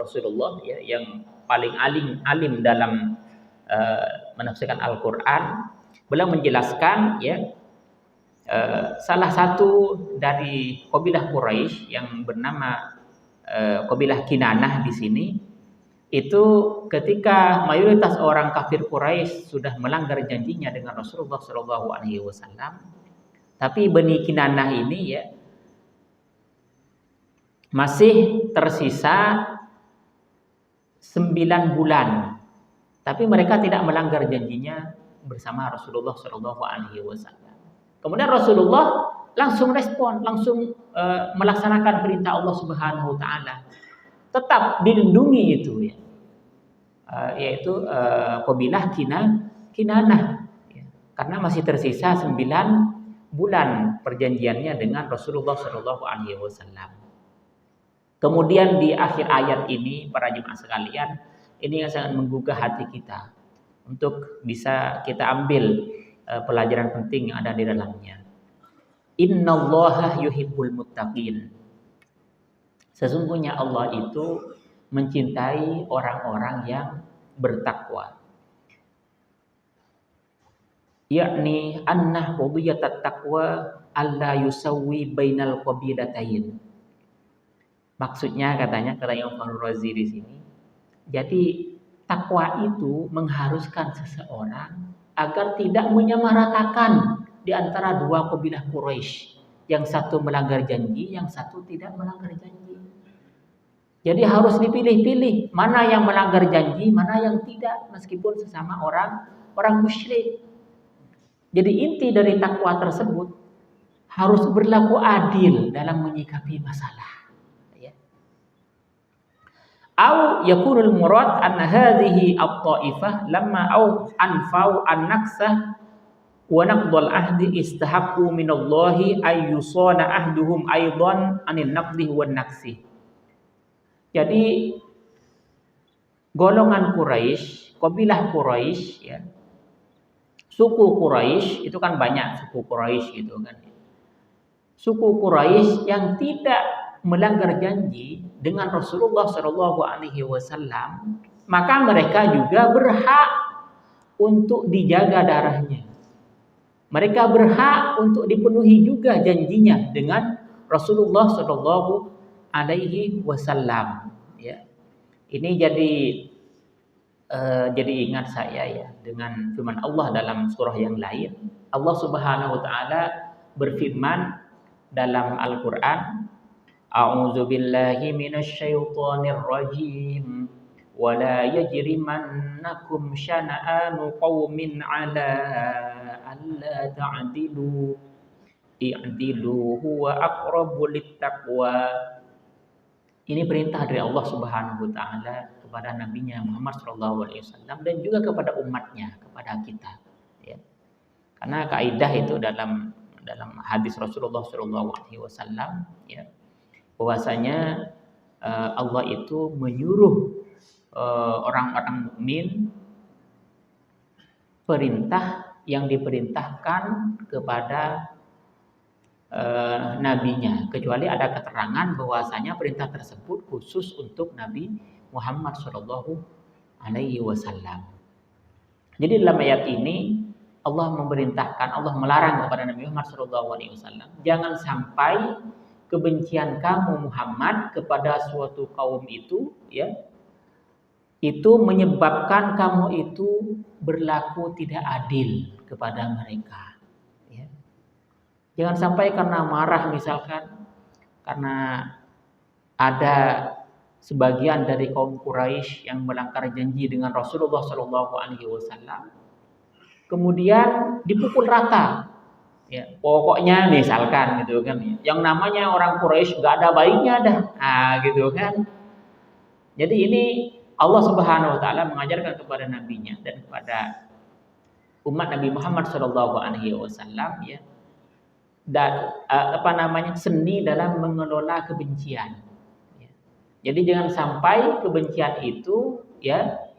Rasulullah ya, yang paling alim dalam menafsirkan Al-Qur'an, beliau menjelaskan ya, salah satu dari kabilah Quraisy yang bernama kabilah Kinanah di sini, itu ketika mayoritas orang kafir Quraisy sudah melanggar janjinya dengan Rasulullah Shallallahu Alaihi Wasallam, tapi Bani Kinanah ini ya masih tersisa 9 bulan, tapi mereka tidak melanggar janjinya bersama Rasulullah Shallallahu Alaihi Wasallam. Kemudian Rasulullah langsung respon, langsung melaksanakan perintah Allah Subhanahu Wa Taala, tetap dilindungi itu ya, yaitu kabilah Kinanah ya, karena masih tersisa 9 bulan perjanjiannya dengan Rasulullah Shallallahu Alaihi Wasallam. Kemudian di akhir ayat ini, para jemaah sekalian, ini yang sangat menggugah hati kita untuk bisa kita ambil pelajaran penting yang ada di dalamnya. Innallaha yuhibbul muttaqin. Sesungguhnya Allah itu mencintai orang-orang yang bertakwa. Yakni anna hudiyatat taqwa alla yusawwi bainal qabilatain. Maksudnya kata Imam Fakhrul Razi di sini, jadi takwa itu mengharuskan seseorang agar tidak menyamaratakan di antara dua kabilah Quraisy, yang satu melanggar janji, yang satu tidak melanggar janji. Jadi harus dipilih-pilih mana yang melanggar janji, mana yang tidak, meskipun sesama orang musyrik. Jadi inti dari takwa tersebut harus berlaku adil dalam menyikapi masalah. Au yakunul murad anna hadhihi at-ta'ifah lamma au anfau an-naksah wa naqdul ahdi istahaqqu minallahi ay yusana ahduhum aidan anil naqdi wan naksi. Jadi golongan Quraisy, kabilah Quraisy ya. Suku Quraisy itu kan banyak suku Quraisy gitu kan. Suku Quraisy yang tidak melanggar janji dengan Rasulullah Shallallahu Alaihi Wasallam, maka mereka juga berhak untuk dijaga darahnya. Mereka berhak untuk dipenuhi juga janjinya dengan Rasulullah Shallallahu Alaihi Wasallam. Ya, ini jadi ingat saya ya dengan firman Allah dalam surah yang lain. Allah Subhanahu Wa Taala berfirman dalam Al-Quran, A'udzu billahi minasyaitonir rajim. Wala yajrimannakum syana'anu qaumin 'ala alla ta'dilu. I'dilu huwa aqrabu littaqwa. Ini perintah dari Allah Subhanahu wa taala kepada nabinya Muhammad sallallahu alaihi wasallam dan juga kepada umatnya, kepada kita, ya. Karena kaidah itu dalam hadis Rasulullah sallallahu alaihi wasallam ya, bahwasanya Allah itu menyuruh orang-orang mukmin perintah yang diperintahkan kepada nabinya, kecuali ada keterangan bahwasanya perintah tersebut khusus untuk Nabi Muhammad sallallahu alaihi wasallam. Jadi dalam ayat ini Allah memerintahkan, Allah melarang kepada Nabi Muhammad sallallahu alaihi wasallam, jangan sampai kebencian kamu Muhammad kepada suatu kaum itu ya, itu menyebabkan kamu itu berlaku tidak adil kepada mereka, ya. Jangan sampai karena marah misalkan karena ada sebagian dari kaum Quraisy yang melanggar janji dengan Rasulullah Shallallahu Alaihi Wasallam, kemudian dipukul rata. Ya, pokoknya misalkan gitu kan, yang namanya orang Quraisy nggak ada baiknya dah, gitu kan. Jadi ini Allah Subhanahu Wa Taala mengajarkan kepada nabinya dan kepada umat Nabi Muhammad Shallallahu Alaihi Wasallam ya, dan seni dalam mengelola kebencian. Ya. Jadi jangan sampai kebencian itu ya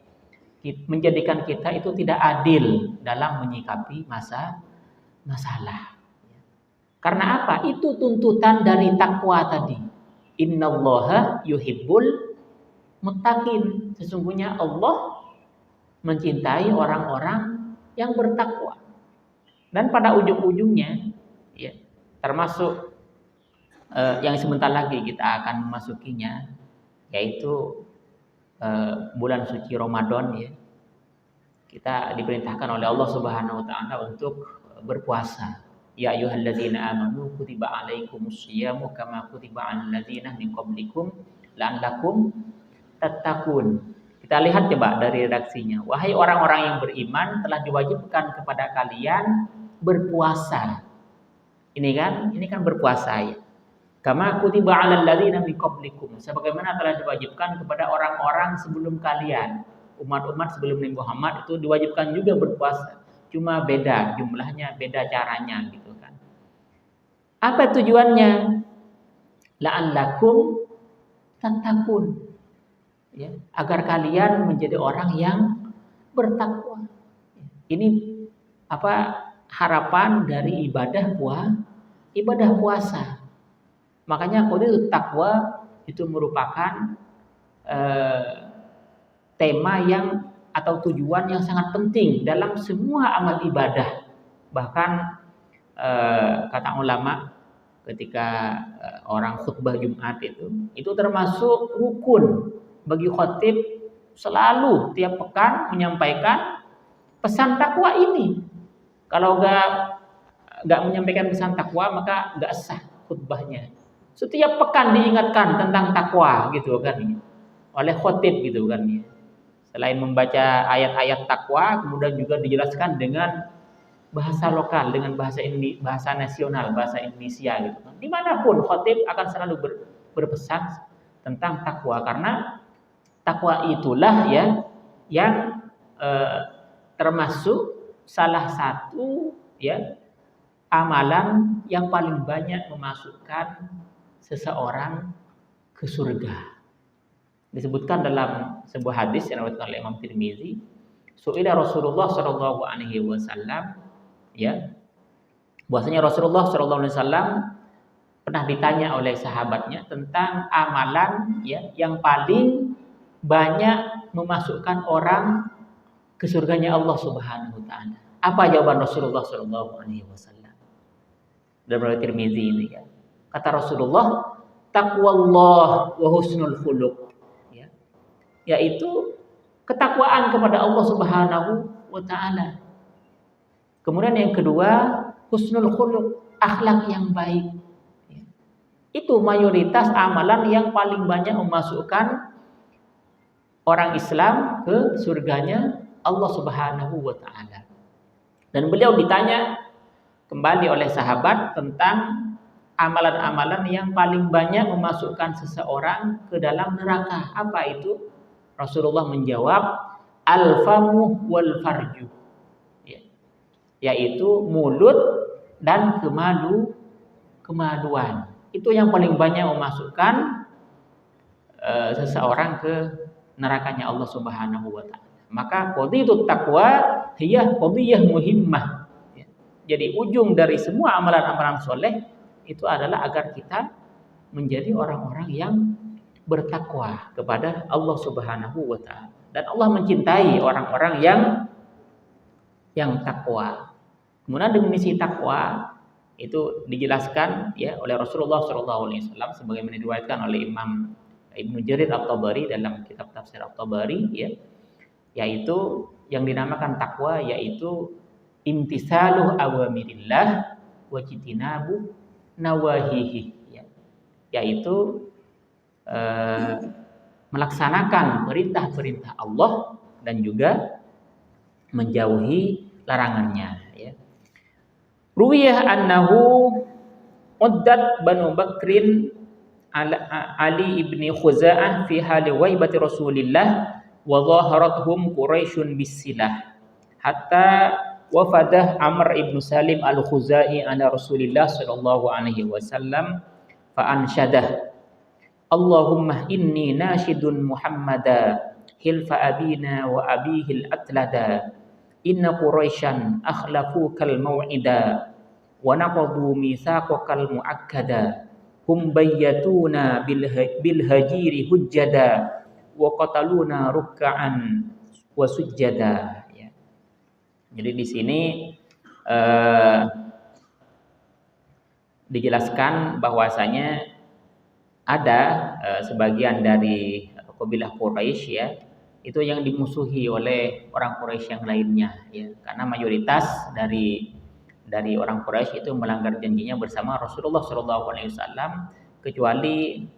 menjadikan kita itu tidak adil dalam menyikapi masalah. Karena apa? Itu tuntutan dari takwa tadi. Innallaha yuhibbul muttaqin. Sesungguhnya Allah mencintai orang-orang yang bertakwa. Dan pada ujung-ujungnya, ya, termasuk yang sebentar lagi kita akan memasukinya, yaitu bulan suci Ramadan, ya. Kita diperintahkan oleh Allah Subhanahu wa taala untuk berpuasa. Ya ayyuhalladzina amanu kutiba alaikumus syiyamu kama kutiba alal ladzina min qablikum la'allakum tattaqun. Kita lihat coba dari redaksinya. Wahai orang-orang yang beriman, telah diwajibkan kepada kalian berpuasa. Ini kan berpuasa, ya. Kama kutiba alal ladzina min qablikum. Sebagaimana telah diwajibkan kepada orang-orang sebelum kalian. Umat-umat sebelum Nabi Muhammad itu diwajibkan juga berpuasa. Cuma beda jumlahnya, beda caranya gitu kan. Apa tujuannya? La'allakum tattaqun. Ya, agar kalian menjadi orang yang bertakwa. Ini harapan dari ibadah puasa. Makanya qadiyatut takwa itu merupakan tema yang atau tujuan yang sangat penting dalam semua amal ibadah. Bahkan kata ulama ketika orang khutbah Jumat itu termasuk rukun bagi khatib selalu tiap pekan menyampaikan pesan takwa ini. Kalau nggak menyampaikan pesan takwa maka nggak sah khutbahnya. Setiap pekan diingatkan tentang takwa gitu kan oleh khatib gitu kan. Selain membaca ayat-ayat takwa, kemudian juga dijelaskan dengan bahasa lokal, dengan bahasa nasional, bahasa Indonesia gitu kan. Dimanapun khatib akan selalu berpesan tentang takwa, karena takwa itulah ya yang termasuk salah satu ya amalan yang paling banyak memasukkan seseorang ke surga. Disebutkan dalam sebuah hadis yang diriwayatkan oleh Imam Tirmizi, su'ila Rasulullah sallallahu alaihi wasallam, ya. Bahwasanya Rasulullah sallallahu alaihi wasallam pernah ditanya oleh sahabatnya tentang amalan ya yang paling banyak memasukkan orang ke surganya Allah Subhanahu wa taala. Apa jawaban Rasulullah sallallahu alaihi wasallam? Dalam riwayat Tirmizi ini ya. Kata Rasulullah, taqwallah wa husnul khuluq. Yaitu ketakwaan kepada Allah Subhanahu wa taala. Kemudian yang kedua, husnul khuluq, akhlak yang baik. Itu mayoritas amalan yang paling banyak memasukkan orang Islam ke surganya Allah Subhanahu wa taala. Dan beliau ditanya kembali oleh sahabat tentang amalan-amalan yang paling banyak memasukkan seseorang ke dalam neraka. Apa itu? Rasulullah menjawab, al-famu wal farju, yaitu mulut dan kemaluan. Itu yang paling banyak memasukkan seseorang ke nerakanya Allah Subhanahu wa taala. Maka qadiyatut taqwa hiya qadiyah muhimmah. Jadi ujung dari semua amalan-amalan soleh itu adalah agar kita menjadi orang-orang yang bertakwa kepada Allah Subhanahu wa taala. Dan Allah mencintai orang-orang yang takwa. Kemudian definisi takwa itu dijelaskan ya oleh Rasulullah SAW sebagaimana diriwayatkan oleh Imam Ibnu Jarir At-Tabari dalam kitab tafsir At-Tabari ya, yaitu yang dinamakan takwa yaitu imtisaluh awamirillah wa jitinabu nawahihi ya, yaitu melaksanakan perintah-perintah Allah dan juga menjauhi larangannya ya. Ruwiyah annahu uddat Banu Bakrin Ali ibni Khuza'ah fi hali waibati Rasulillah wa dhaharathum Quraisyun bisilah hatta wafadah Amr ibn Salim al-Khuzai ala Rasulillah sallallahu alaihi wasallam fa ansyadah Allahumma inni nasyidun Muhammada hilfa abina wa abihil atlada inna Quraisyan akhlafukal maw'ida wa naqadu mitsaqakal mu'akkada hum bayyatuna bil hajiri hujjada wa qataluna ruk'an wa sujjada ya. Jadi di sini dijelaskan bahwasanya ada sebagian dari kabilah Quraisy ya, itu yang dimusuhi oleh orang Quraisy yang lainnya ya, karena mayoritas dari orang Quraisy itu melanggar janjinya bersama Rasulullah SAW, kecuali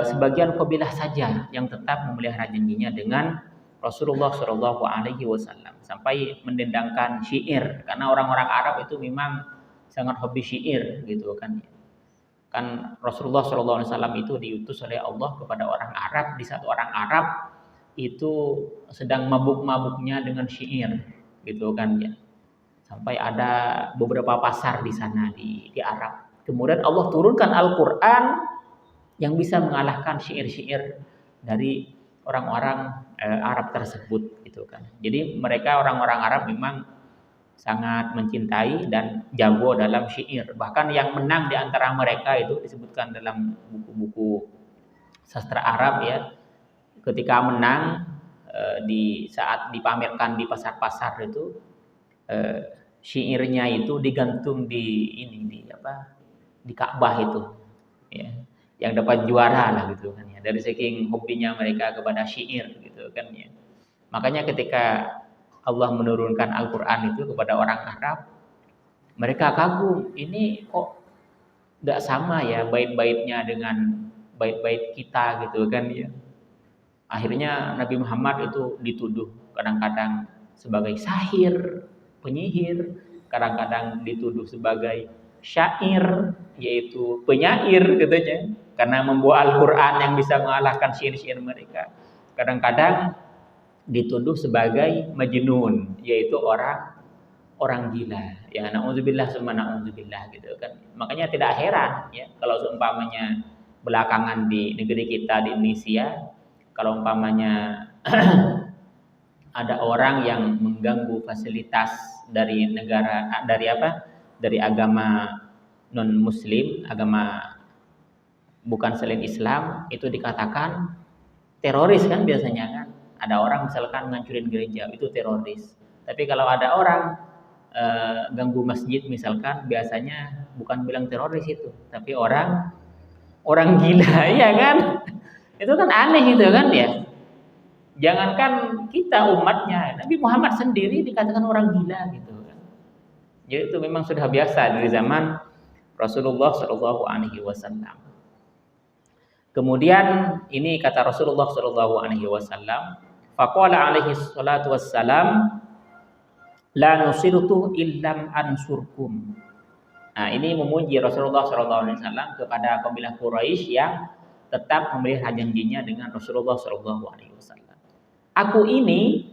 sebagian kabilah saja yang tetap memelihara janjinya dengan Rasulullah SAW sampai mendendangkan syair, karena orang-orang Arab itu memang sangat hobi syair gitu kan. Kan Rasulullah SAW itu diutus oleh Allah kepada orang Arab di saat orang Arab itu sedang mabuk-mabuknya dengan syair gitu kan ya. Sampai ada beberapa pasar di sana di Arab. Kemudian Allah turunkan Al-Qur'an yang bisa mengalahkan syair-syair dari orang-orang Arab tersebut gitu kan. Jadi mereka orang-orang Arab memang sangat mencintai dan jago dalam syair. Bahkan yang menang di antara mereka itu disebutkan dalam buku-buku sastra Arab ya. Ketika menang di saat dipamerkan di pasar-pasar itu syairnya itu digantung di Ka'bah itu ya. Yang dapat juara lah gitu kan ya. Dari saking hobinya mereka kepada syair gitu kan ya. Makanya ketika Allah menurunkan Al-Quran itu kepada orang Arab, mereka kagum, ini kok gak sama ya bait-baitnya dengan bait-bait kita gitu kan ya. Akhirnya Nabi Muhammad itu dituduh kadang-kadang sebagai sahir, penyihir, kadang-kadang dituduh sebagai syair, yaitu penyair katanya, karena membawa Al-Quran yang bisa mengalahkan syair-syair mereka. Kadang-kadang dituduh sebagai majnun, yaitu orang gila. Ya na'udzubillah summa na'udzubillah gitu kan. Makanya tidak heran ya kalau seumpamanya belakangan di negeri kita di Indonesia, kalau umpamanya ada orang yang mengganggu fasilitas dari negara dari agama non muslim, agama bukan selain Islam, itu dikatakan teroris kan biasanya kan. Ada orang misalkan ngancurin gereja, itu teroris. Tapi kalau ada orang ganggu masjid misalkan, biasanya bukan bilang teroris itu, tapi orang gila, ya kan? Itu kan aneh itu kan ya. Jangankan kita umatnya, Nabi Muhammad sendiri dikatakan orang gila gitu kan. Jadi itu memang sudah biasa dari zaman Rasulullah SAW. Kemudian ini kata Rasulullah SAW, faqala alaihi salatu wassalam, la nusirtu illam ansurkum. Nah, ini memuji Rasulullah SAW kepada kabilah Quraisy yang tetap memelihara janjinya dengan Rasulullah SAW. Aku ini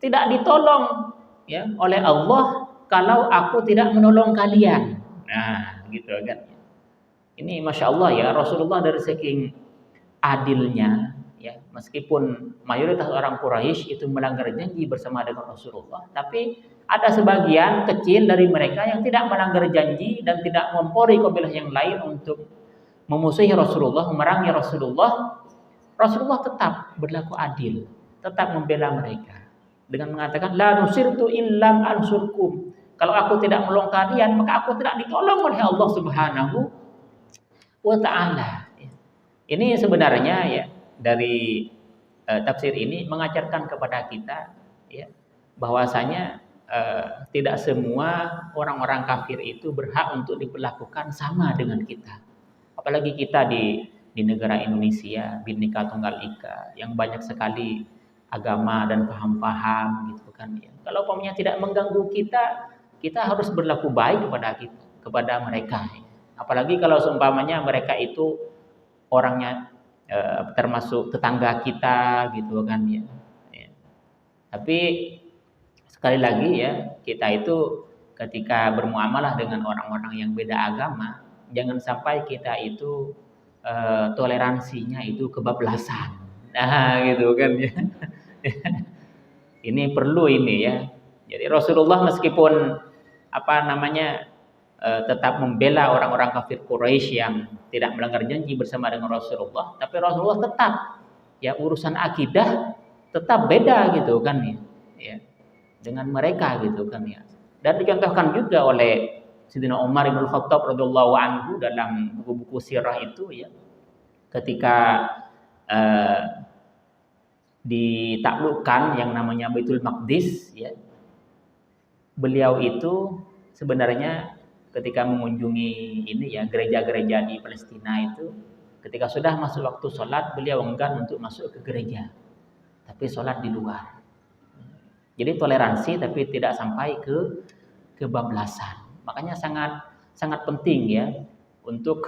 tidak ditolong ya oleh Allah kalau aku tidak menolong kalian. Nah, gitu kan. Ini Masya Allah ya, Rasulullah dari saking adilnya ya, meskipun mayoritas orang Quraisy itu melanggar janji bersama dengan Rasulullah, tapi ada sebagian kecil dari mereka yang tidak melanggar janji dan tidak mempori kabilah yang lain untuk memusuhi Rasulullah, memerangi Rasulullah. Rasulullah tetap berlaku adil, tetap membela mereka dengan mengatakan la nusirtu illam ansurkum. Kalau aku tidak menolong kalian, maka aku tidak ditolong oleh Allah Subhanahu wa taala. Ini sebenarnya ya dari tafsir ini mengajarkan kepada kita ya bahwasanya tidak semua orang-orang kafir itu berhak untuk diperlakukan sama dengan kita. Apalagi kita di negara Indonesia, Bhinneka Tunggal Ika, yang banyak sekali agama dan paham-paham gitu kan ya. Kalau umpamanya tidak mengganggu kita, kita harus berlaku baik kepada mereka. Apalagi kalau seumpamanya mereka itu orangnya termasuk tetangga kita gitu kan ya. Tapi sekali lagi ya, kita itu ketika bermuamalah dengan orang-orang yang beda agama, jangan sampai kita itu toleransinya itu kebablasan. Nah, gitu kan ya. Ini perlu ini ya. Jadi Rasulullah meskipun tetap membela orang-orang kafir Quraisy yang tidak melanggar janji bersama dengan Rasulullah, tapi Rasulullah tetap ya urusan akidah tetap beda gitu kan ya, ya dengan mereka gitu kan ya. Dan dicontohkan juga oleh Sayyidina Umar bin Khattab radhiyallahu anhu dalam buku-buku sirah itu ya, ketika eh, ditaklukkan yang namanya Baitul Maqdis ya, beliau itu sebenarnya ketika mengunjungi ini ya gereja-gereja di Palestina itu, ketika sudah masuk waktu sholat beliau enggan untuk masuk ke gereja, tapi sholat di luar. Jadi toleransi tapi tidak sampai ke kebablasan. Makanya sangat sangat penting ya untuk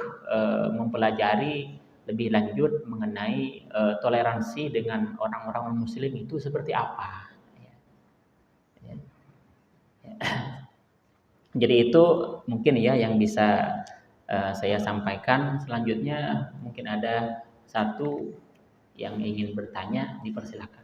mempelajari lebih lanjut mengenai toleransi dengan orang-orang Muslim itu seperti apa. Ya. Ya. Jadi itu mungkin ya yang bisa saya sampaikan. Selanjutnya mungkin ada satu yang ingin bertanya, dipersilakan.